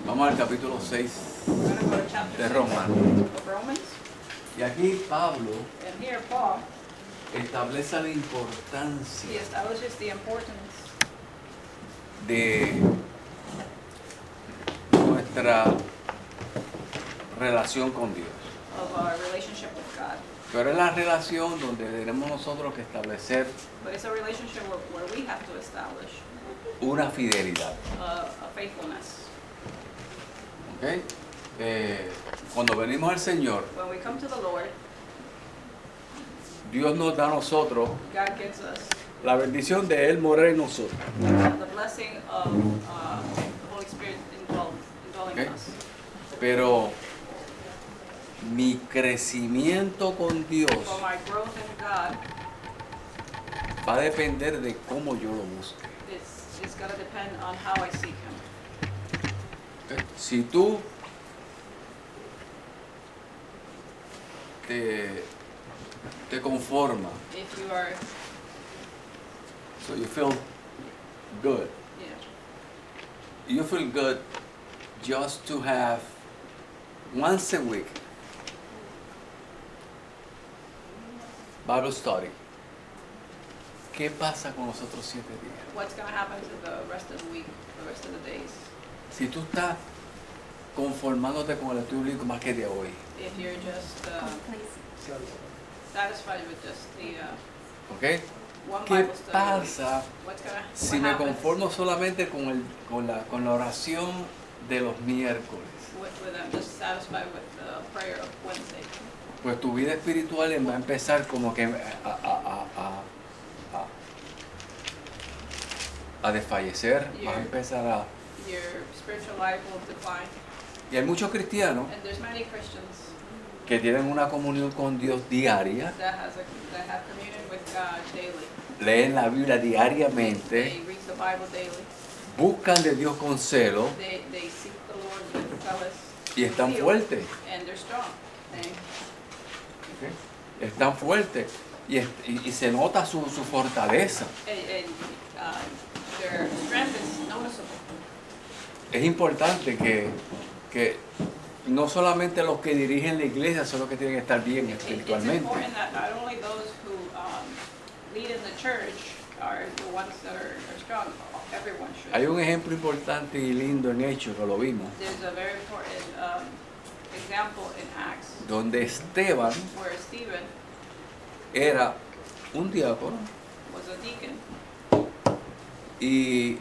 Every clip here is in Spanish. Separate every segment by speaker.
Speaker 1: Vamos al capítulo 6
Speaker 2: We're going to go to chapter
Speaker 1: de
Speaker 2: 6
Speaker 1: Romanos.
Speaker 2: of Romans.
Speaker 1: Y aquí Pablo
Speaker 2: And here Paul,
Speaker 1: establece la
Speaker 2: he
Speaker 1: importancia
Speaker 2: establishes the importance
Speaker 1: de nuestra relación con Dios.
Speaker 2: of our relationship with God.
Speaker 1: Pero es la relación donde tenemos nosotros que establecer
Speaker 2: But it's a relationship where we have to establish
Speaker 1: una fidelidad.
Speaker 2: a faithfulness.
Speaker 1: ¿Ok? Cuando venimos al Señor,
Speaker 2: When we come to the Lord,
Speaker 1: Dios nos da a nosotros
Speaker 2: God gives us
Speaker 1: la bendición de Él morar en nosotros.
Speaker 2: the blessing of the Holy Spirit indwelling
Speaker 1: Okay.
Speaker 2: us.
Speaker 1: Pero mi crecimiento con Dios
Speaker 2: For my growth in God,
Speaker 1: va a depender de cómo yo lo busque.
Speaker 2: it's going to depend on how I seek Him.
Speaker 1: ¿Ok? Si tú te conformas,
Speaker 2: If you are,
Speaker 1: so you feel good.
Speaker 2: yeah,
Speaker 1: You feel good just to have once a week Bible study. ¿Qué pasa con los otros 7 días?
Speaker 2: what's going to happen to the rest of the week, the rest of the days?
Speaker 1: Si tú estás conformándote con el estudio bíblico más que de hoy,
Speaker 2: If you're just satisfied with just the
Speaker 1: ¿ok?
Speaker 2: one
Speaker 1: ¿Qué
Speaker 2: Bible study,
Speaker 1: pasa
Speaker 2: what's going to
Speaker 1: si me conformo solamente con la oración de los miércoles?
Speaker 2: with I'm just satisfied with the prayer of Wednesday?
Speaker 1: Pues tu vida espiritual va a empezar como que a desfallecer, vas a empezar a...
Speaker 2: Your spiritual life will decline.
Speaker 1: Y hay muchos cristianos
Speaker 2: And there's many Christians
Speaker 1: que tienen una comunión con Dios diaria,
Speaker 2: that have communion with God daily.
Speaker 1: leen la Biblia diariamente,
Speaker 2: They read the Bible daily.
Speaker 1: buscan de Dios con celo
Speaker 2: They seek the Lord with zealous
Speaker 1: y están
Speaker 2: zeal,
Speaker 1: fuertes.
Speaker 2: and they're strong.
Speaker 1: ¿Ok? Están fuertes y se nota su fortaleza.
Speaker 2: Their strength is noticeable.
Speaker 1: Es importante que no solamente los que dirigen la iglesia son los que tienen que estar bien
Speaker 2: It's
Speaker 1: espiritualmente.
Speaker 2: important that not only those who lead in the church are the ones that are strong. Everyone should.
Speaker 1: Hay un ejemplo importante y lindo en Hechos que lo vimos,
Speaker 2: There's a very important example in Acts
Speaker 1: donde Esteban
Speaker 2: where Stephen
Speaker 1: era un diácono
Speaker 2: was a deacon
Speaker 1: y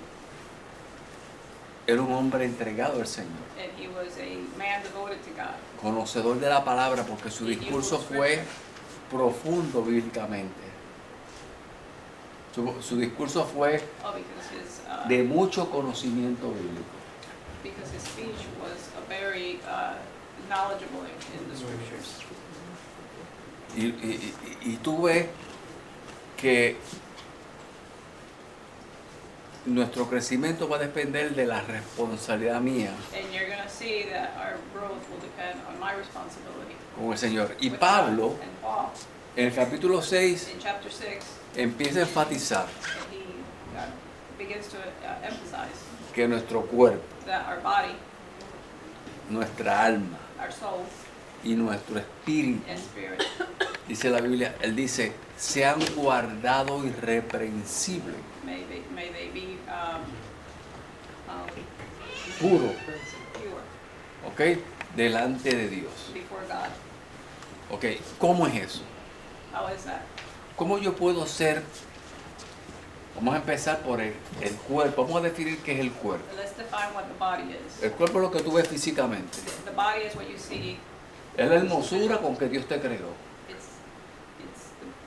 Speaker 1: era un hombre entregado al Señor,
Speaker 2: and he was a man devoted to God.
Speaker 1: conocedor de la palabra porque su discurso fue profundo bíblicamente. Su discurso fue
Speaker 2: Oh, because his
Speaker 1: de mucho conocimiento bíblico.
Speaker 2: because his speech was a very knowledgeable in the scriptures.
Speaker 1: Y tú ves que nuestro crecimiento va a depender de la responsabilidad mía
Speaker 2: And you're going to see that our growth will depend on my responsibility.
Speaker 1: con el Señor. Y
Speaker 2: with
Speaker 1: Pablo,
Speaker 2: God. And Paul,
Speaker 1: en el capítulo 6,
Speaker 2: in chapter 6,
Speaker 1: empieza a enfatizar
Speaker 2: he begins to emphasize
Speaker 1: que nuestro cuerpo,
Speaker 2: that our body,
Speaker 1: nuestra alma
Speaker 2: our soul,
Speaker 1: y nuestro espíritu,
Speaker 2: and spirit,
Speaker 1: dice la Biblia, él dice, sean guardados irreprensibles,
Speaker 2: may they be
Speaker 1: puros,
Speaker 2: pure
Speaker 1: ¿ok? Delante de Dios.
Speaker 2: before God.
Speaker 1: ¿Ok? ¿Cómo es eso?
Speaker 2: How is that?
Speaker 1: ¿Cómo yo puedo ser? Vamos a empezar por el cuerpo. Vamos a definir qué es el cuerpo.
Speaker 2: Let's define what the body is.
Speaker 1: El cuerpo es lo que tú ves físicamente.
Speaker 2: The body is what you see.
Speaker 1: Es la hermosura con que Dios te creó.
Speaker 2: It's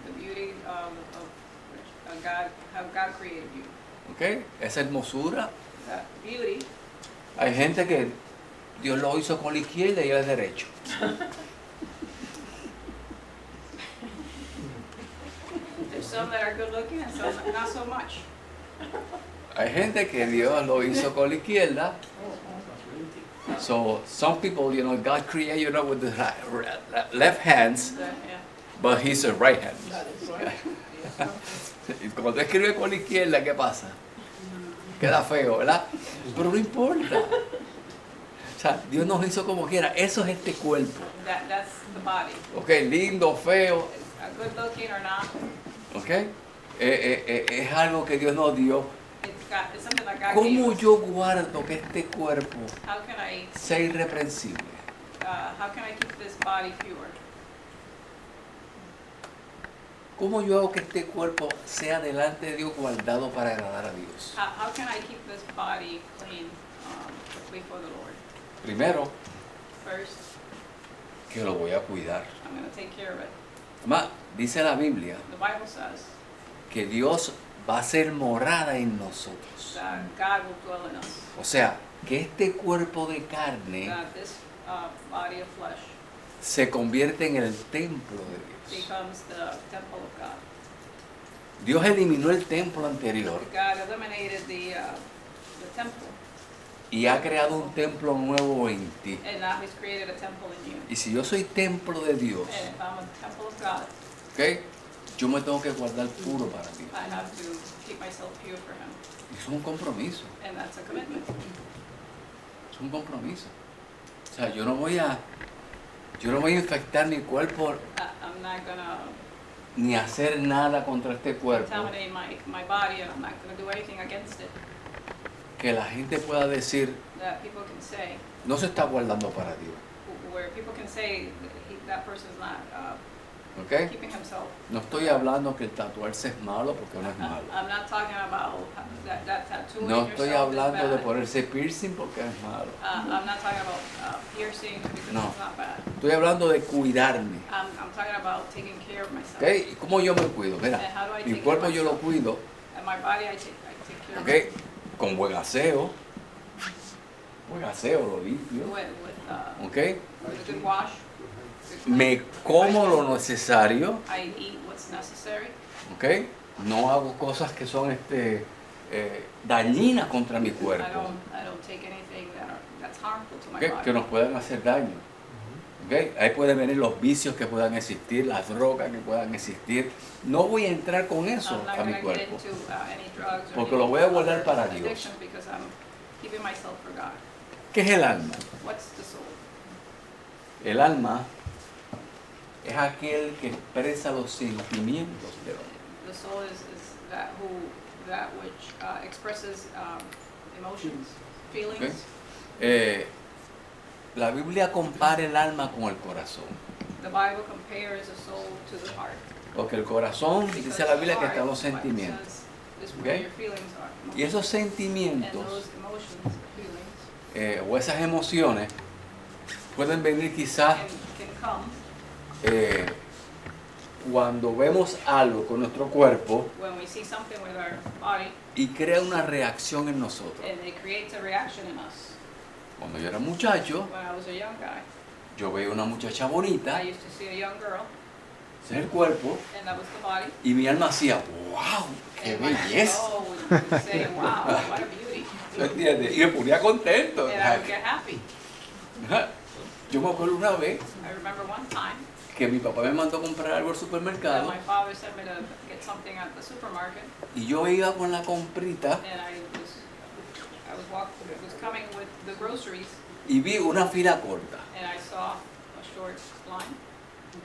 Speaker 2: the beauty of God, how God created you.
Speaker 1: ¿Ok? Esa hermosura.
Speaker 2: That beauty.
Speaker 1: Hay gente que Dios lo hizo con la izquierda y él es derecho.
Speaker 2: There's some that are good looking and some not so much.
Speaker 1: Hay gente que Dios lo hizo con la izquierda. So some people, you know, God created you know, with the left hands,
Speaker 2: Yeah.
Speaker 1: but He's a right hand. Y cuando tú escribes con la izquierda, ¿qué pasa? Queda feo, ¿verdad? Pero no importa. sea, Dios nos hizo como quiera. Eso es este cuerpo.
Speaker 2: That's the body.
Speaker 1: Ok, lindo, feo.
Speaker 2: Good looking or not,
Speaker 1: Ok. Es algo que Dios nos dio.
Speaker 2: it's something that God gave
Speaker 1: ¿Cómo
Speaker 2: us.
Speaker 1: yo guardo que este cuerpo
Speaker 2: How can I
Speaker 1: sea irreprensible?
Speaker 2: keep this body pure?
Speaker 1: ¿Cómo yo hago que este cuerpo sea delante de Dios guardado para agradar a Dios?
Speaker 2: How can I keep this body clean before the Lord?
Speaker 1: Primero,
Speaker 2: First,
Speaker 1: que lo voy a cuidar.
Speaker 2: I'm going to take care of it.
Speaker 1: Además, dice la Biblia
Speaker 2: The Bible says
Speaker 1: que Dios va a ser morada en nosotros.
Speaker 2: that God will dwell in us.
Speaker 1: O sea, que este cuerpo de carne
Speaker 2: That this body of flesh
Speaker 1: se convierte en el templo de Dios.
Speaker 2: becomes the temple of God.
Speaker 1: Dios eliminó el templo anterior
Speaker 2: God eliminated the temple,
Speaker 1: y ha creado un templo nuevo en ti.
Speaker 2: and now He's created a temple in you.
Speaker 1: Y si yo soy templo de Dios,
Speaker 2: And if I'm a temple of God,
Speaker 1: ¿ok? Yo me tengo que guardar puro para Dios.
Speaker 2: I have to keep myself pure for Him,
Speaker 1: Y eso es un compromiso,
Speaker 2: and that's a commitment.
Speaker 1: es un compromiso. O sea, yo no voy a infectar mi cuerpo
Speaker 2: I'm not gonna
Speaker 1: ni hacer nada contra este cuerpo
Speaker 2: contaminate my body, and I'm not gonna do anything against it.
Speaker 1: que la gente pueda decir,
Speaker 2: That people can say,
Speaker 1: no se está guardando para Dios.
Speaker 2: where people can say that person's not
Speaker 1: ¿Ok?
Speaker 2: keeping himself.
Speaker 1: No estoy hablando que el tatuarse es malo porque no es malo.
Speaker 2: I'm not talking about that tattooing
Speaker 1: No estoy
Speaker 2: yourself
Speaker 1: hablando
Speaker 2: is
Speaker 1: de
Speaker 2: bad.
Speaker 1: ponerse piercing porque es malo.
Speaker 2: I'm not talking about piercing because
Speaker 1: No.
Speaker 2: it's not bad.
Speaker 1: Estoy hablando de cuidarme.
Speaker 2: I'm talking about taking care of myself.
Speaker 1: ¿Ok? ¿Y cómo yo me cuido? Mira,
Speaker 2: And how do I
Speaker 1: mi
Speaker 2: take
Speaker 1: cuerpo
Speaker 2: care of
Speaker 1: yo lo
Speaker 2: myself?
Speaker 1: cuido,
Speaker 2: And my body, I take care of
Speaker 1: ¿ok?
Speaker 2: it
Speaker 1: Con buen aseo. Buen aseo, lo limpio. ¿Ok?
Speaker 2: with a good wash. Good
Speaker 1: Me
Speaker 2: clean.
Speaker 1: como lo necesario.
Speaker 2: I eat what's necessary.
Speaker 1: ¿Ok? No hago cosas que son dañinas contra mi
Speaker 2: I
Speaker 1: cuerpo.
Speaker 2: don't take anything that's harmful to my
Speaker 1: ¿Ok?
Speaker 2: body.
Speaker 1: Que nos puedan hacer daño. ¿Ok? Ahí pueden venir los vicios que puedan existir, las drogas que puedan existir. No voy a entrar con eso
Speaker 2: I'm not
Speaker 1: a mi
Speaker 2: going to get
Speaker 1: cuerpo.
Speaker 2: into any drugs or
Speaker 1: Porque
Speaker 2: any
Speaker 1: lo voy a guardar
Speaker 2: other
Speaker 1: para Dios.
Speaker 2: addictions because I'm keeping myself for God.
Speaker 1: ¿Qué es el alma?
Speaker 2: What's the soul?
Speaker 1: El alma es aquel que expresa los sentimientos del hombre.
Speaker 2: The soul is that which expresses emotions, feelings.
Speaker 1: Ok. La Biblia compara el alma con el corazón.
Speaker 2: The Bible compares the soul to the heart.
Speaker 1: Porque el corazón,
Speaker 2: Because
Speaker 1: dice la Biblia,
Speaker 2: the
Speaker 1: que están
Speaker 2: heart,
Speaker 1: los
Speaker 2: the Bible
Speaker 1: sentimientos.
Speaker 2: says, is
Speaker 1: Ok.
Speaker 2: where your feelings are.
Speaker 1: Y esos
Speaker 2: And
Speaker 1: sentimientos
Speaker 2: those emotions, feelings,
Speaker 1: o esas emociones pueden venir quizás
Speaker 2: can come
Speaker 1: cuando vemos algo con nuestro cuerpo
Speaker 2: when we see something with our body
Speaker 1: y crea una reacción en nosotros.
Speaker 2: and it creates a reaction in us.
Speaker 1: Cuando yo era muchacho,
Speaker 2: When I was a young guy,
Speaker 1: yo veía una muchacha bonita,
Speaker 2: I used to see a young girl,
Speaker 1: ese es el cuerpo,
Speaker 2: and that was the body.
Speaker 1: y mi alma hacía, wow, qué
Speaker 2: And my
Speaker 1: belleza.
Speaker 2: soul would say, wow, what a beauty.
Speaker 1: ¿Me entiendes? Y me ponía contento.
Speaker 2: And I would get happy.
Speaker 1: Yo me acuerdo una vez
Speaker 2: I remember one time
Speaker 1: que mi papá me mandó a comprar algo al
Speaker 2: that
Speaker 1: supermercado
Speaker 2: my father sent me to get something at the supermarket,
Speaker 1: y yo iba con la comprita
Speaker 2: and I was coming with the groceries,
Speaker 1: y vi una fila corta
Speaker 2: and I saw a short line,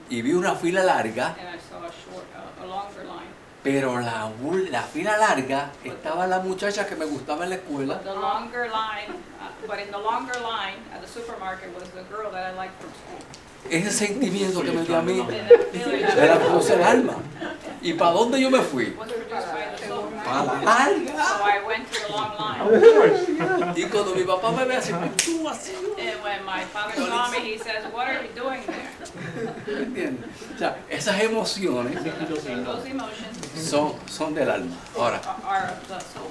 Speaker 1: y vi una fila larga,
Speaker 2: and I saw a longer line.
Speaker 1: pero la fila larga estaba la muchacha que me gustaba en la escuela
Speaker 2: But the longer line, but in the longer line at the supermarket was the girl that I liked from school.
Speaker 1: ese sentimiento que me dio a mí
Speaker 2: And that feeling
Speaker 1: me la produce el alma. ¿Y para dónde yo me fui?
Speaker 2: was produced by the soul.
Speaker 1: Para la larga.
Speaker 2: So I went to the long line.
Speaker 1: Y cuando mi papá me ve así, tú así,
Speaker 2: And when my father saw me, he says, "What are you doing there?"
Speaker 1: ¿me entiendes? O sea, esas emociones
Speaker 2: Those emotions
Speaker 1: son del alma. Ahora,
Speaker 2: are of the soul.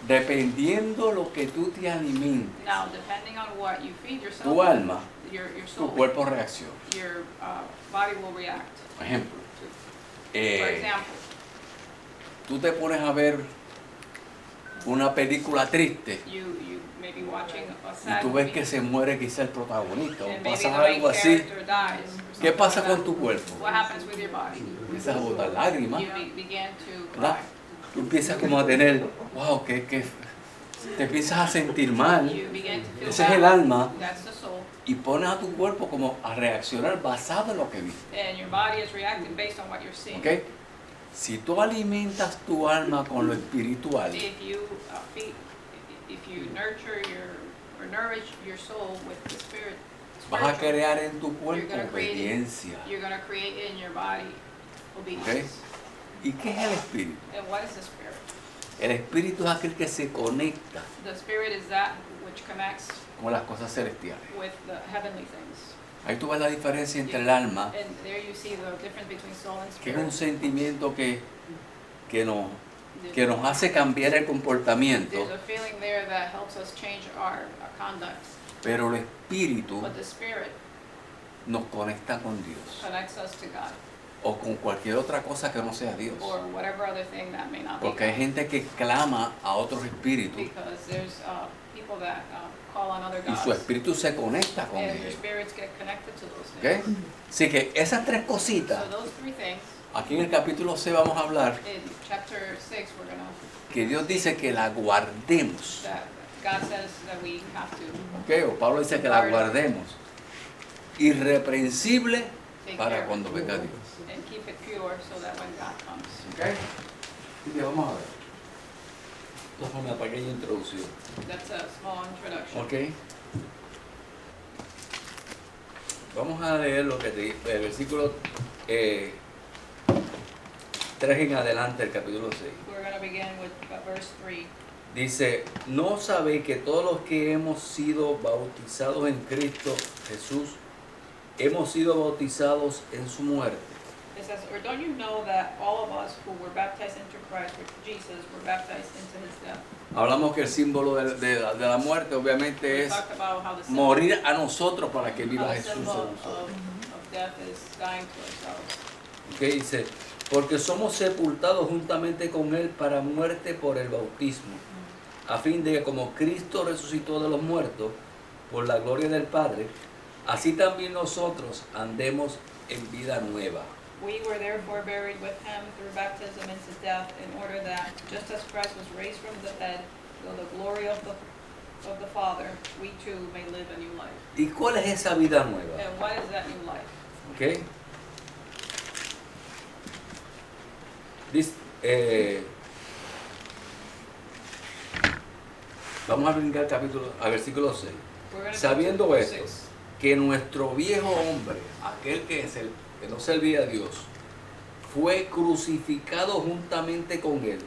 Speaker 1: dependiendo lo que tú te alimentes,
Speaker 2: Now, depending on what you feed
Speaker 1: tu
Speaker 2: yourself,
Speaker 1: alma,
Speaker 2: your
Speaker 1: tu
Speaker 2: soul,
Speaker 1: cuerpo reacciona.
Speaker 2: your body will react.
Speaker 1: Por ejemplo,
Speaker 2: For example,
Speaker 1: tú te pones a ver una película triste
Speaker 2: you may be watching a
Speaker 1: y
Speaker 2: sad
Speaker 1: tú ves
Speaker 2: movie,
Speaker 1: que se muere quizá el protagonista o
Speaker 2: and maybe the
Speaker 1: pasa
Speaker 2: main
Speaker 1: algo así.
Speaker 2: character dies.
Speaker 1: ¿Qué
Speaker 2: or
Speaker 1: pasa
Speaker 2: something
Speaker 1: con
Speaker 2: like
Speaker 1: tu
Speaker 2: that.
Speaker 1: cuerpo?
Speaker 2: What happens with your body?
Speaker 1: Empiezas a botar lágrimas,
Speaker 2: You begin to
Speaker 1: ¿verdad?
Speaker 2: cry.
Speaker 1: Tú empiezas como a tener, wow, que te empiezas a sentir mal,
Speaker 2: You begin to feel
Speaker 1: ese es
Speaker 2: bad.
Speaker 1: el alma,
Speaker 2: That's the soul.
Speaker 1: y pones a tu cuerpo como a reaccionar basado en lo que viste.
Speaker 2: And your body is reacting based on what you're seeing.
Speaker 1: ¿Ok? Si tú alimentas tu alma con lo espiritual,
Speaker 2: If you if you nurture or nourish your soul with the spirit,
Speaker 1: vas a
Speaker 2: spiritual,
Speaker 1: crear en tu
Speaker 2: you're
Speaker 1: cuerpo
Speaker 2: gonna create
Speaker 1: obediencia.
Speaker 2: you're going to create in your body obedience.
Speaker 1: ¿Y qué es el espíritu?
Speaker 2: And what is the spirit?
Speaker 1: El espíritu es aquel que se conecta
Speaker 2: The spirit is that which connects
Speaker 1: con las cosas celestiales.
Speaker 2: with the heavenly things.
Speaker 1: Ahí tú ves la diferencia entre el alma,
Speaker 2: And there you see the difference between soul and
Speaker 1: que es
Speaker 2: spirit.
Speaker 1: un sentimiento que nos hace cambiar el comportamiento,
Speaker 2: There's a feeling there that helps us change our conduct.
Speaker 1: pero el espíritu
Speaker 2: But the spirit
Speaker 1: nos conecta con Dios
Speaker 2: connects us to God
Speaker 1: o con cualquier otra cosa que no sea Dios.
Speaker 2: or whatever other thing that may not be
Speaker 1: Porque hay
Speaker 2: God.
Speaker 1: gente que clama a otros espíritus
Speaker 2: Because there's people that call on other
Speaker 1: y
Speaker 2: gods.
Speaker 1: su espíritu se conecta con
Speaker 2: And your
Speaker 1: ellos.
Speaker 2: spirits get connected to those
Speaker 1: ¿Ok?
Speaker 2: things.
Speaker 1: Así que esas tres cositas,
Speaker 2: So those three things,
Speaker 1: aquí en el capítulo 6 vamos a hablar
Speaker 2: in chapter 6, we're going to,
Speaker 1: que Dios dice que la guardemos.
Speaker 2: that God says that we have to
Speaker 1: ¿Ok? O Pablo dice que la guardemos. Irreprensible
Speaker 2: take
Speaker 1: para
Speaker 2: care
Speaker 1: cuando venga Dios.
Speaker 2: and keep it pure so that when God comes.
Speaker 1: ¿Ok? Así que vamos a ver. Esto fue una pequeña introducción.
Speaker 2: That's a small introduction.
Speaker 1: ¿Ok? Vamos a leer lo que el versículo 3 en adelante, el capítulo 6.
Speaker 2: We're going to begin with verse 3.
Speaker 1: Dice, ¿no sabéis que todos los que hemos sido bautizados en Cristo Jesús, hemos sido bautizados en su muerte?
Speaker 2: It says, or don't you know that all of us who were baptized into Christ, with Jesus, were baptized into his death?
Speaker 1: Hablamos que el símbolo de la muerte obviamente
Speaker 2: We
Speaker 1: es
Speaker 2: talked about how the symbol,
Speaker 1: morir a nosotros para que
Speaker 2: how
Speaker 1: viva
Speaker 2: the
Speaker 1: Jesús en
Speaker 2: symbol
Speaker 1: nosotros.
Speaker 2: of death is dying to ourselves.
Speaker 1: ¿Ok? Dice, porque somos sepultados juntamente con Él para muerte por el bautismo, a fin de que como Cristo resucitó de los muertos por la gloria del Padre, así también nosotros andemos en vida nueva.
Speaker 2: We were therefore buried with him through baptism into death, in order that, just as Christ was raised from the dead, through the glory of the Father, we too may live a new life.
Speaker 1: ¿Y cuál es esa vida nueva?
Speaker 2: And what is that new life?
Speaker 1: ¿Ok? Dice, vamos a brincar al versículo 6.
Speaker 2: We're going to
Speaker 1: Sabiendo
Speaker 2: go to
Speaker 1: esto,
Speaker 2: 6.
Speaker 1: que nuestro viejo hombre, aquel que no servía a Dios, fue crucificado juntamente con él,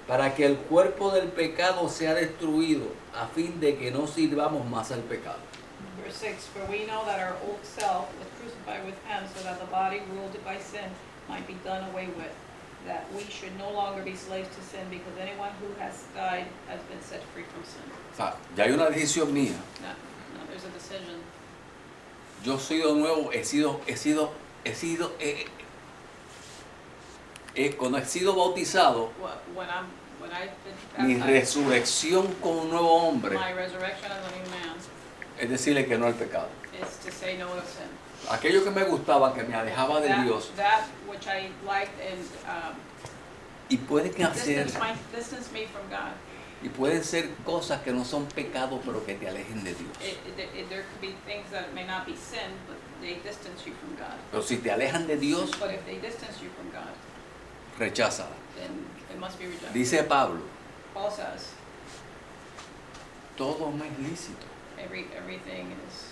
Speaker 1: para que el cuerpo del pecado sea destruido, a fin de que no sirvamos más al pecado.
Speaker 2: Verse 6, for we know that our old self was crucified with him, so that the body ruled by sin might be done away with, that we should no longer be slaves to sin, because anyone who has died has been set free from sin.
Speaker 1: O sea, ya hay una decisión mía.
Speaker 2: No, there's a decision.
Speaker 1: Yo soy de nuevo, cuando he sido bautizado,
Speaker 2: When I've been
Speaker 1: mi
Speaker 2: baptized,
Speaker 1: resurrección como un nuevo hombre
Speaker 2: my resurrection as a new man
Speaker 1: es decirle que no al pecado.
Speaker 2: is to say no to sin.
Speaker 1: Aquello que me gustaba, que me alejaba de Dios,
Speaker 2: That which I liked and
Speaker 1: y puede que hacer,
Speaker 2: distance me from God.
Speaker 1: y pueden ser cosas que no son pecados, pero que te alejen de Dios.
Speaker 2: There could be things that may not be sin, but they distance you from God.
Speaker 1: Pero si te alejan de Dios,
Speaker 2: But if they distance you from God,
Speaker 1: recházala.
Speaker 2: then it must be rejected.
Speaker 1: Dice Pablo,
Speaker 2: Paul says
Speaker 1: todo me es lícito.
Speaker 2: everything is.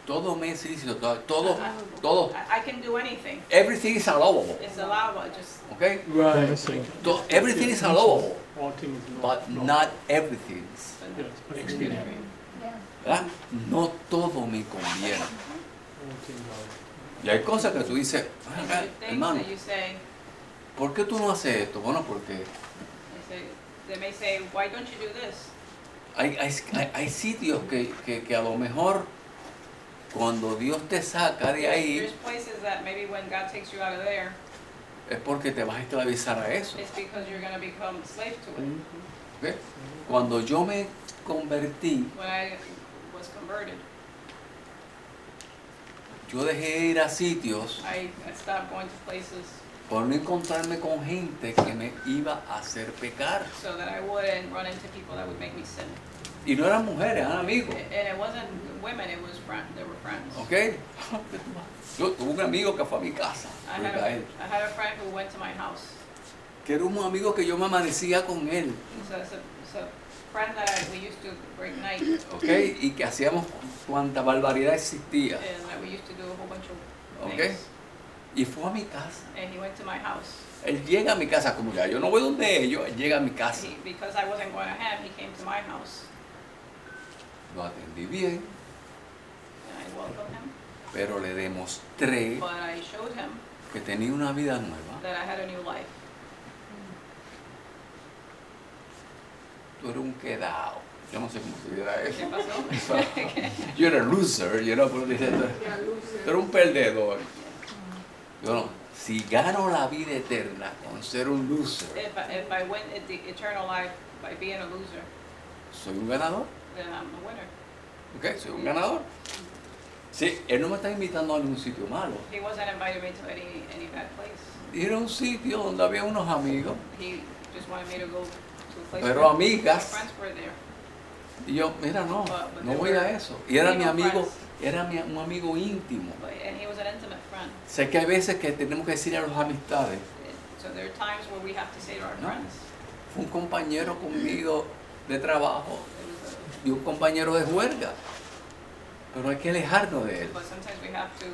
Speaker 1: Todo me es lícito. Todo.
Speaker 2: I can do anything.
Speaker 1: Everything is allowable.
Speaker 2: It's allowed. Just
Speaker 1: Okay?
Speaker 3: Right.
Speaker 1: Everything is allowable,
Speaker 3: All things
Speaker 1: but not everything.
Speaker 3: Yes,
Speaker 2: experience.
Speaker 1: ¿Verdad? No todo me conviene.
Speaker 3: all things are.
Speaker 1: Y hay cosas que tú dices, "Ah,
Speaker 2: Things
Speaker 1: hermano,
Speaker 2: that you say,
Speaker 1: ¿por qué tú no haces esto? Bueno, porque
Speaker 2: they may say, why don't you do this?
Speaker 1: hay sitios que a lo mejor cuando Dios te saca de ahí
Speaker 2: There's places that maybe when God takes you out of there,
Speaker 1: es porque te vas a esclavizar a eso.
Speaker 2: it's because you're going to become slave to it.
Speaker 1: ¿Ok? Cuando yo me convertí,
Speaker 2: When I was converted,
Speaker 1: yo dejé de ir a sitios
Speaker 2: I stopped going to places
Speaker 1: por no encontrarme con gente que me iba a hacer pecar.
Speaker 2: so that I wouldn't run into people that would make me sin.
Speaker 1: Y no eran mujeres, eran amigos.
Speaker 2: And it wasn't women, it was they were friends.
Speaker 1: ¿Ok? Yo tuve un amigo que fue a mi casa,
Speaker 2: I had a friend who went to my house.
Speaker 1: que era un amigo que yo me amanecía con él,
Speaker 2: So it's a friend that we used to break night,
Speaker 1: ¿ok? Y que hacíamos cuanta barbaridad existía,
Speaker 2: and that we used to do a whole bunch of
Speaker 1: ¿ok?
Speaker 2: things.
Speaker 1: Y fue a mi casa.
Speaker 2: And he went to my house.
Speaker 1: Él llega a mi casa, como ya yo no voy donde ellos, él llega a mi casa.
Speaker 2: Because I wasn't going to him, he came to my house.
Speaker 1: Lo atendí bien,
Speaker 2: And I welcomed him,
Speaker 1: pero le demostré
Speaker 2: but I showed him
Speaker 1: que tenía una vida nueva.
Speaker 2: that I had a new life.
Speaker 1: Tú eres un quedado. Yo no sé cómo se dirá
Speaker 2: ¿Qué
Speaker 1: eso.
Speaker 2: pasó?
Speaker 1: Yo era loser, you know, pero dice, tú eres un perdedor. Yo no, si gano la vida eterna con ser un loser,
Speaker 2: If I win the eternal life by being a loser,
Speaker 1: soy un ganador.
Speaker 2: then I'm a winner.
Speaker 1: ¿Ok? Soy un ganador. Sí, él no me está invitando a ningún sitio malo.
Speaker 2: He wasn't invited me to any bad place.
Speaker 1: Ir a un sitio donde había unos amigos
Speaker 2: He just wanted me to go to a place
Speaker 1: Pero
Speaker 2: where
Speaker 1: amigas.
Speaker 2: my friends were there.
Speaker 1: y yo, mira, no,
Speaker 2: But
Speaker 1: no
Speaker 2: they
Speaker 1: voy a
Speaker 2: were
Speaker 1: eso. Y era mi
Speaker 2: female
Speaker 1: amigo,
Speaker 2: friends.
Speaker 1: era un amigo íntimo.
Speaker 2: And he was an intimate friend.
Speaker 1: Sé que hay veces que tenemos que decir a las amistades,
Speaker 2: So there are times where we have to say to our
Speaker 1: No.
Speaker 2: friends,
Speaker 1: fue un compañero conmigo de trabajo
Speaker 2: it was
Speaker 1: y un compañero de juerga, pero hay que alejarnos de él.
Speaker 2: but sometimes we have to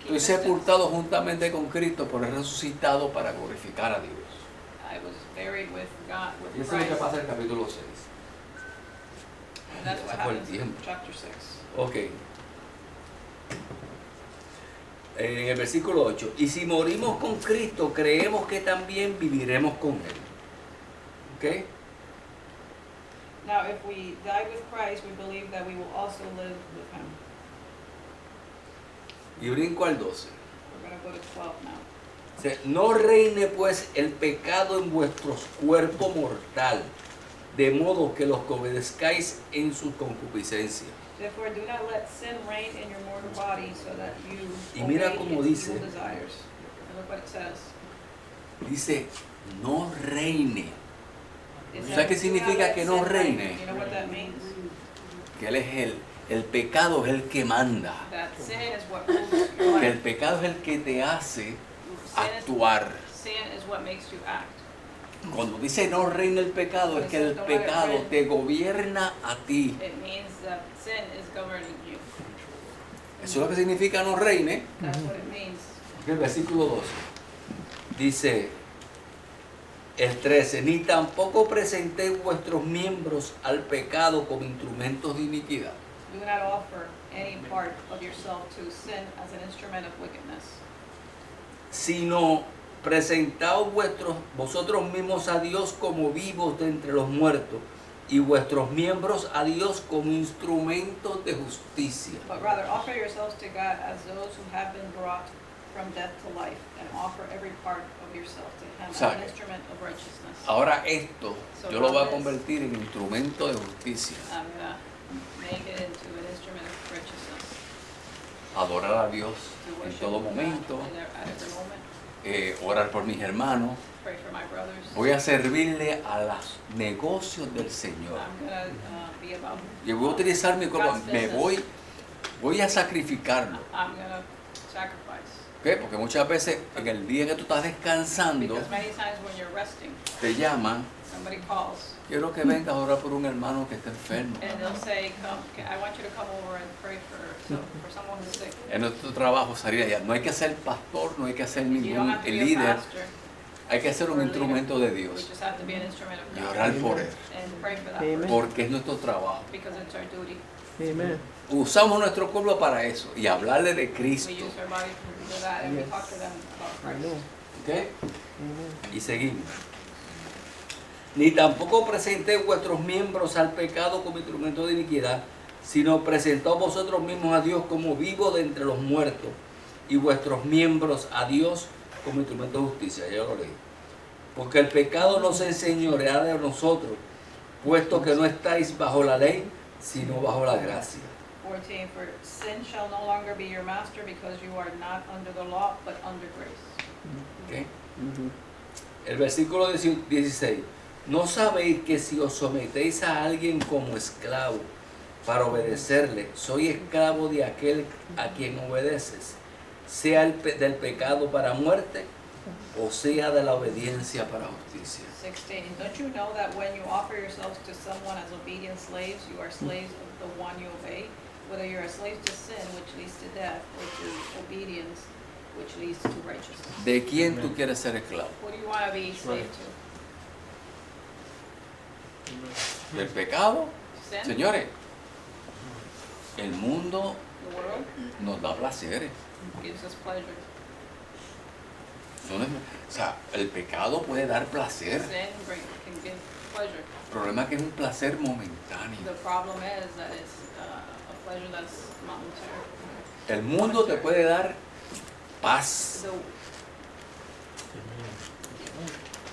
Speaker 2: keep
Speaker 1: Estoy
Speaker 2: distance.
Speaker 1: sepultado juntamente con Cristo, pero he resucitado para glorificar a Dios.
Speaker 2: I was buried with God,
Speaker 1: Y
Speaker 2: with
Speaker 1: eso es lo que
Speaker 2: Christ.
Speaker 1: pasa en el capítulo 6.
Speaker 2: And that's what
Speaker 1: Se fue el
Speaker 2: happens in
Speaker 1: tiempo.
Speaker 2: chapter 6.
Speaker 1: Ok. En el versículo 8, y si morimos con Cristo, creemos que también viviremos con Él. ¿Ok?
Speaker 2: Now, if we die with Christ, we believe that we will also live with him.
Speaker 1: Y brinco al 12.
Speaker 2: We're going to go to 12 now.
Speaker 1: Dice, no reine pues el pecado en vuestros cuerpos mortal, de modo que los que obedezcáis en su concupiscencia.
Speaker 2: Therefore, do not let sin reign in your mortal body, so that you
Speaker 1: Y mira
Speaker 2: obey
Speaker 1: cómo
Speaker 2: its
Speaker 1: dice.
Speaker 2: evil desires. And look what it says.
Speaker 1: Dice, no reine.
Speaker 2: It
Speaker 1: ¿Sabes
Speaker 2: says,
Speaker 1: qué
Speaker 2: "Do
Speaker 1: significa
Speaker 2: not
Speaker 1: que
Speaker 2: let
Speaker 1: no
Speaker 2: sin reign."
Speaker 1: reine?
Speaker 2: You know what that means?
Speaker 1: Que Él es el pecado es el que manda.
Speaker 2: That sin is what rules your
Speaker 1: Que el
Speaker 2: life.
Speaker 1: pecado es el que te hace
Speaker 2: Sin
Speaker 1: actuar.
Speaker 2: is what makes you act.
Speaker 1: Cuando dice no reina el pecado, es que el pecado te gobierna a ti.
Speaker 2: It means that sin is governing you.
Speaker 1: Eso es lo que significa no reine.
Speaker 2: That's what it means.
Speaker 1: El versículo 12 dice, el 13, ni tampoco presentéis vuestros miembros al pecado como instrumentos de iniquidad,
Speaker 2: Do not offer any part of yourself to sin as an instrument of wickedness,
Speaker 1: sino presentaos vosotros mismos a Dios como vivos de entre los muertos y vuestros miembros a Dios como instrumentos de justicia.
Speaker 2: but rather offer yourselves to God as those who have been brought from death to life, and offer every part of yourself to Him as an instrument of righteousness.
Speaker 1: Ahora esto yo lo voy a convertir en instrumento de justicia.
Speaker 2: I'm gonna make it into an instrument of righteousness.
Speaker 1: Adorar a Dios
Speaker 2: To
Speaker 1: en
Speaker 2: worship
Speaker 1: todo
Speaker 2: God
Speaker 1: momento,
Speaker 2: at every moment.
Speaker 1: Orar por mis hermanos.
Speaker 2: Pray for my brothers.
Speaker 1: Voy a servirle a los negocios del Señor.
Speaker 2: I'm gonna be about.
Speaker 1: Yo voy a utilizar mi cuerpo,
Speaker 2: God's
Speaker 1: me
Speaker 2: business.
Speaker 1: voy a sacrificarlo.
Speaker 2: I'm gonna sacrifice.
Speaker 1: ¿Ok? Porque muchas veces en el día que tú estás descansando,
Speaker 2: Because many times when you're resting,
Speaker 1: te llaman,
Speaker 2: somebody calls
Speaker 1: quiero que vengas a orar por un hermano que está enfermo.
Speaker 2: and they'll say, "Come, I want you to come over and pray for someone who's sick."
Speaker 1: En nuestro trabajo sería ya, no hay que ser pastor, no hay que ser
Speaker 2: You don't
Speaker 1: ningún
Speaker 2: have to be a
Speaker 1: líder,
Speaker 2: pastor.
Speaker 1: hay que ser un
Speaker 2: or a leader.
Speaker 1: instrumento de
Speaker 2: We
Speaker 1: Dios
Speaker 2: just have to be an instrument of
Speaker 1: y
Speaker 2: God
Speaker 1: orar por él,
Speaker 2: and pray for that
Speaker 3: Amen.
Speaker 2: person
Speaker 1: porque es nuestro trabajo.
Speaker 2: because it's our duty.
Speaker 3: Amen.
Speaker 1: Usamos nuestro pueblo para eso y hablarle de
Speaker 2: We
Speaker 1: Cristo.
Speaker 2: use our body for that and we talk to them about
Speaker 3: Amen.
Speaker 2: Christ.
Speaker 1: ¿Ok?
Speaker 3: Amen.
Speaker 1: Y seguimos. Ni tampoco presentéis vuestros miembros al pecado como instrumento de iniquidad, sino presentaos vosotros mismos a Dios como vivos de entre los muertos y vuestros miembros a Dios como instrumento de justicia. Ya lo leí. Porque el pecado no se enseñorea de nosotros, puesto que no estáis bajo la ley, sino bajo la gracia.
Speaker 2: 14, for sin shall no longer be your master because you are not under the law, but under grace.
Speaker 1: ¿Ok? El versículo 16. ¿No sabéis que si os sometéis a alguien como esclavo para obedecerle, soy esclavo de aquel a quien obedeces, sea del pecado para muerte o sea de la obediencia para justicia?
Speaker 2: 16, don't you know that when you offer yourselves to someone as obedient slaves, you are slaves of the one you obey, whether you are slaves to sin, which leads to death, or to obedience, which leads to righteousness?
Speaker 1: ¿De quién tú quieres ser esclavo?
Speaker 2: Who do you want to be slave to?
Speaker 1: ¿Del pecado?
Speaker 2: Sin?
Speaker 1: Señores, el mundo
Speaker 2: The world
Speaker 1: nos da placeres.
Speaker 2: gives us pleasure.
Speaker 1: O sea, el pecado puede dar placer.
Speaker 2: Sin can give pleasure.
Speaker 1: El problema es que es un placer momentáneo.
Speaker 2: The problem is that it's a pleasure that's momentary.
Speaker 1: El mundo te puede dar paz.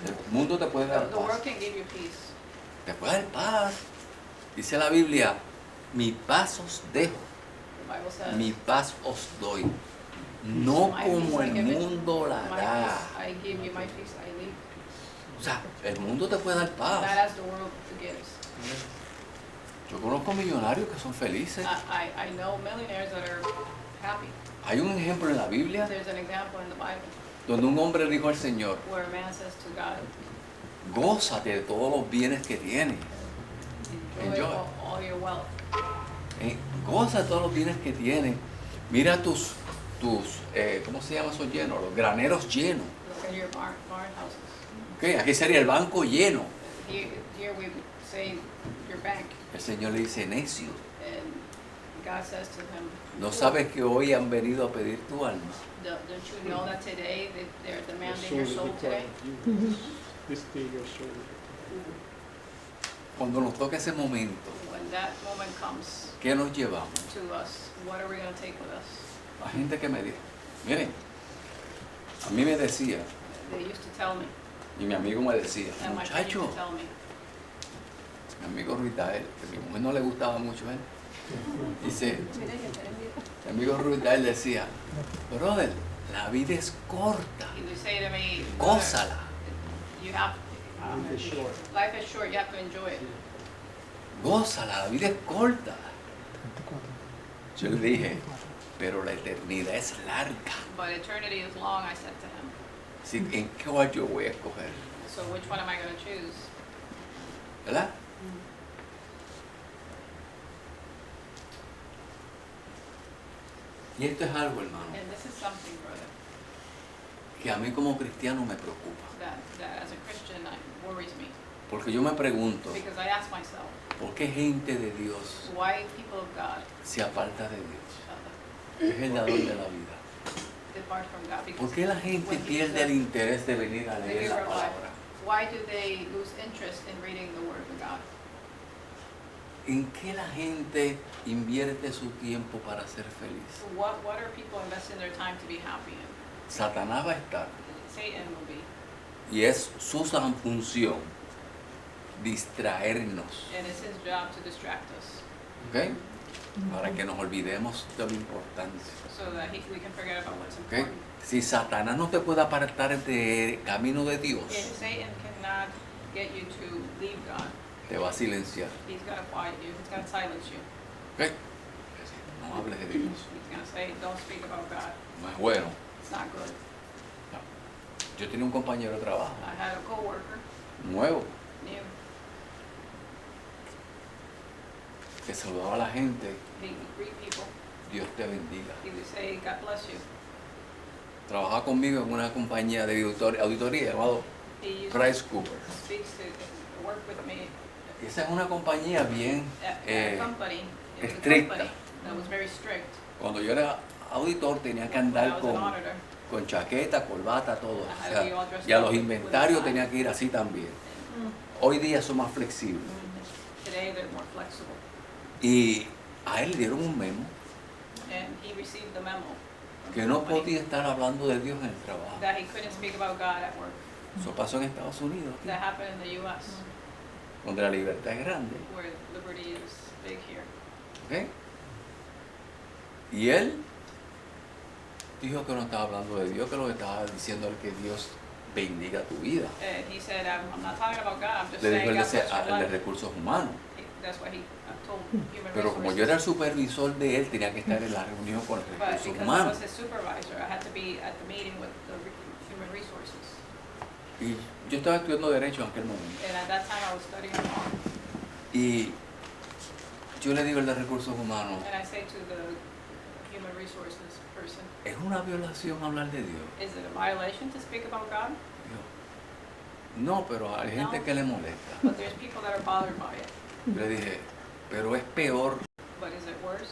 Speaker 1: El mundo te puede dar
Speaker 2: The
Speaker 1: paz.
Speaker 2: world can give you peace.
Speaker 1: Te puede dar paz. Dice la Biblia, mi paz os dejo,
Speaker 2: The Bible says,
Speaker 1: mi paz os doy. No
Speaker 2: My
Speaker 1: como
Speaker 2: peace I
Speaker 1: el
Speaker 2: give it,
Speaker 1: mundo la
Speaker 2: my
Speaker 1: da.
Speaker 2: peace I give you, my peace I leave.
Speaker 1: O sea, el mundo te puede dar
Speaker 2: Not
Speaker 1: paz.
Speaker 2: as the world gives.
Speaker 1: Yo conozco millonarios que son felices.
Speaker 2: I know millionaires that are happy.
Speaker 1: Hay un ejemplo en la Biblia
Speaker 2: There's an example in the Bible
Speaker 1: donde un hombre dijo al Señor,
Speaker 2: where a man says to God,
Speaker 1: gózate de todos los bienes que tienes.
Speaker 2: enjoy
Speaker 1: Enjoy.
Speaker 2: all your wealth.
Speaker 1: Goza de todos los bienes que tienes. Mira tus ¿cómo se llama esos llenos? Los graneros llenos.
Speaker 2: Look at your barn houses.
Speaker 1: ¿Ok? Aquí sería el banco lleno.
Speaker 2: Here we would say your bank.
Speaker 1: El Señor le dice, necio,
Speaker 2: And God says to him,
Speaker 1: ¿no sabes que hoy han venido a pedir tu alma?
Speaker 2: Don't you know that today they're
Speaker 3: Your
Speaker 2: demanding
Speaker 3: soul
Speaker 2: your
Speaker 3: is
Speaker 2: soul today?
Speaker 3: required of you. This day your soul is required.
Speaker 1: Cuando nos toque ese momento,
Speaker 2: When that moment comes
Speaker 1: ¿qué nos llevamos?
Speaker 2: to us, what are we going to take with us?
Speaker 1: La gente que me dice, miren, a mí me decía,
Speaker 2: They used to tell me,
Speaker 1: y mi amigo me decía,
Speaker 2: and my friend
Speaker 1: muchacho,
Speaker 2: used to tell me,
Speaker 1: mi amigo Ruiz Dael, que a mi mujer no le gustaba mucho él, dice, mi amigo Ruiz Dael decía, brother, la vida es corta,
Speaker 2: he would say to me,
Speaker 1: gózala.
Speaker 2: you have,
Speaker 3: Life is short.
Speaker 2: life is short, you have to enjoy it.
Speaker 1: Gózala, la vida es corta. Yo le dije, pero la eternidad es larga.
Speaker 2: But eternity is long, I said to him.
Speaker 1: Así, ¿en qué cual yo voy a escoger?
Speaker 2: So which one am I going to choose?
Speaker 1: ¿Verdad? Y esto es algo, hermano,
Speaker 2: And this is something, brother,
Speaker 1: que a mí como cristiano me preocupa.
Speaker 2: that as a Christian worries me.
Speaker 1: Porque yo me pregunto,
Speaker 2: Because I ask myself,
Speaker 1: ¿por qué gente de Dios
Speaker 2: why people of God
Speaker 1: se aparta de Dios? Que es el dador de la vida.
Speaker 2: depart from God? Because
Speaker 1: ¿Por qué la gente
Speaker 2: when
Speaker 1: pierde el interés de venir a
Speaker 2: the
Speaker 1: leer
Speaker 2: giver
Speaker 1: la
Speaker 2: of life,
Speaker 1: palabra?
Speaker 2: why do they lose interest in reading the Word of God?
Speaker 1: ¿En qué la gente invierte su tiempo para ser feliz?
Speaker 2: What are people investing their time to be happy in?
Speaker 1: Satanás va a estar,
Speaker 2: Satan will be,
Speaker 1: y es su función distraernos,
Speaker 2: and it's his job to distract us
Speaker 1: ¿ok? Para que nos olvidemos de lo importante,
Speaker 2: so that we can forget about what's
Speaker 1: ¿ok?
Speaker 2: important.
Speaker 1: Si Satanás no te puede apartar del camino de Dios,
Speaker 2: If Satan cannot get you to leave God,
Speaker 1: te va a silenciar,
Speaker 2: he's going to quiet you, he's going to silence you.
Speaker 1: ¿ok? No hables de Dios,
Speaker 2: He's going to say, don't speak about God,
Speaker 1: no es bueno.
Speaker 2: it's not good.
Speaker 1: Yo tenía un compañero de trabajo
Speaker 2: I had a coworker,
Speaker 1: nuevo
Speaker 2: new,
Speaker 1: que saludaba a la gente,
Speaker 2: he would greet people,
Speaker 1: Dios te bendiga.
Speaker 2: he would say, God bless you.
Speaker 1: Trabajaba conmigo en una compañía de auditoría llamado
Speaker 2: He used
Speaker 1: Price
Speaker 2: to
Speaker 1: Cooper.
Speaker 2: speak to work with me
Speaker 1: Esa es una compañía bien,
Speaker 2: at a company, it was a
Speaker 1: estricta.
Speaker 2: company that was very strict.
Speaker 1: Cuando yo era auditor tenía que
Speaker 2: When I
Speaker 1: andar
Speaker 2: was an
Speaker 1: con
Speaker 2: auditor,
Speaker 1: chaqueta, corbata, todo.
Speaker 2: I
Speaker 1: O
Speaker 2: had to be
Speaker 1: sea,
Speaker 2: all dressed
Speaker 1: y a
Speaker 2: up
Speaker 1: los
Speaker 2: with
Speaker 1: inventarios
Speaker 2: a tie.
Speaker 1: tenía que ir así también. Hoy día son más flexibles.
Speaker 2: Today they're more flexible.
Speaker 1: Y a él le dieron un memo
Speaker 2: And he received the memo from
Speaker 1: que
Speaker 2: the
Speaker 1: no
Speaker 2: company
Speaker 1: podía estar hablando de Dios en el trabajo.
Speaker 2: that he couldn't speak about God at work.
Speaker 1: Eso pasó en Estados Unidos, aquí,
Speaker 2: That happened in the U.S.,
Speaker 1: donde la libertad es grande.
Speaker 2: where liberty is big here.
Speaker 1: ¿Ok? Y él dijo que no estaba hablando de Dios, que lo que estaba diciendo es que Dios bendiga tu vida.
Speaker 2: And he said, I'm not talking about God, I'm just
Speaker 1: Le dijo
Speaker 2: saying
Speaker 1: el
Speaker 2: God
Speaker 1: de,
Speaker 2: bless your
Speaker 1: el de
Speaker 2: life.
Speaker 1: recursos humanos.
Speaker 2: That's why he told human
Speaker 1: Pero como yo era el
Speaker 2: resources.
Speaker 1: supervisor de él, tenía que estar en la reunión con
Speaker 2: But
Speaker 1: recursos
Speaker 2: because I
Speaker 1: humanos.
Speaker 2: was his supervisor, I had to be at the meeting with the human resources.
Speaker 1: Y yo estaba estudiando Derecho en aquel momento.
Speaker 2: And at that time I was studying law.
Speaker 1: Y yo le digo al de recursos humanos,
Speaker 2: And I say to the human resources person,
Speaker 1: ¿es una violación hablar de Dios?
Speaker 2: is it a violation to speak about God?
Speaker 1: Dijo, no, pero hay gente
Speaker 2: No.
Speaker 1: que le molesta.
Speaker 2: But there's people that are bothered by it.
Speaker 1: Le dije, pero es peor
Speaker 2: But is it worse?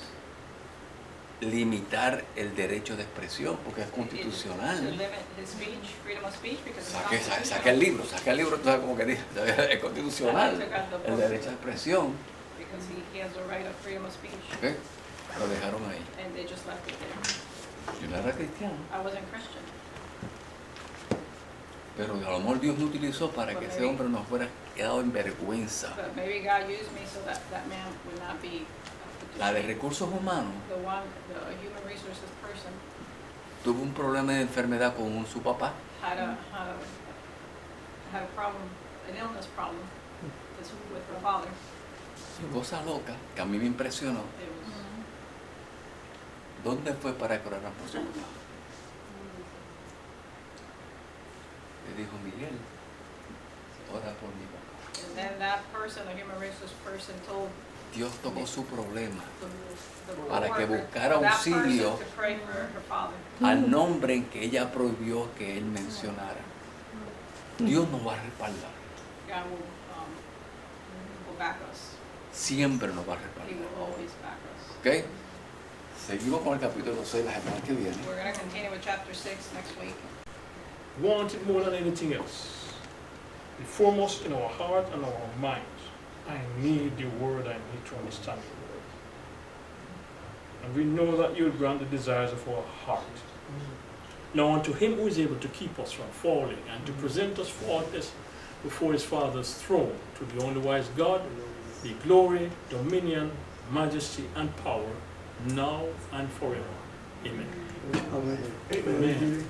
Speaker 1: limitar el derecho de expresión porque es
Speaker 2: To
Speaker 1: constitucional.
Speaker 2: limit his speech, freedom of speech, because it's
Speaker 1: Saque el libro, tú sabes cómo que dice, es constitucional el derecho de expresión.
Speaker 2: Because he has the right of freedom of speech.
Speaker 1: ¿Ok? Lo dejaron ahí.
Speaker 2: And they just left it there.
Speaker 1: Yo no era cristiano,
Speaker 2: I wasn't Christian.
Speaker 1: pero a lo mejor Dios me utilizó para que ese hombre no fuera quedado en vergüenza.
Speaker 2: But maybe God used me so that that man would not be
Speaker 1: La de recursos humanos
Speaker 2: the human resources person
Speaker 1: tuvo un problema de enfermedad con su papá.
Speaker 2: had a problem, an illness problem with her father.
Speaker 1: Cosa loca que a mí me impresionó.
Speaker 2: It was,
Speaker 1: ¿Dónde fue para que oraran por su papá? Le dijo, Miguel, ora por mi papá.
Speaker 2: and then that person, the human resource person, told
Speaker 1: Dios tocó su problema
Speaker 2: the
Speaker 1: para que
Speaker 2: worker,
Speaker 1: buscara
Speaker 2: that person
Speaker 1: auxilio
Speaker 2: to pray for her father.
Speaker 1: al nombre en que ella prohibió que él mencionara. Dios nos va a respaldar.
Speaker 2: God will back us.
Speaker 1: Siempre nos va a
Speaker 2: He
Speaker 1: respaldar.
Speaker 2: will always back us.
Speaker 1: ¿Ok? Seguimos con el capítulo 6 la semana que viene.
Speaker 2: We're going to continue with chapter 6 next week.
Speaker 3: Want it more than anything else. Be foremost in our heart and our minds. I need your word, I need to understand your word. And we know that you'll grant the desires of our heart. Now unto him who is able to keep us from falling and to present us faultless before his Father's throne, to the only wise God, be glory, dominion, majesty, and power, now and forever. Amen.
Speaker 4: Amen.
Speaker 3: Amen.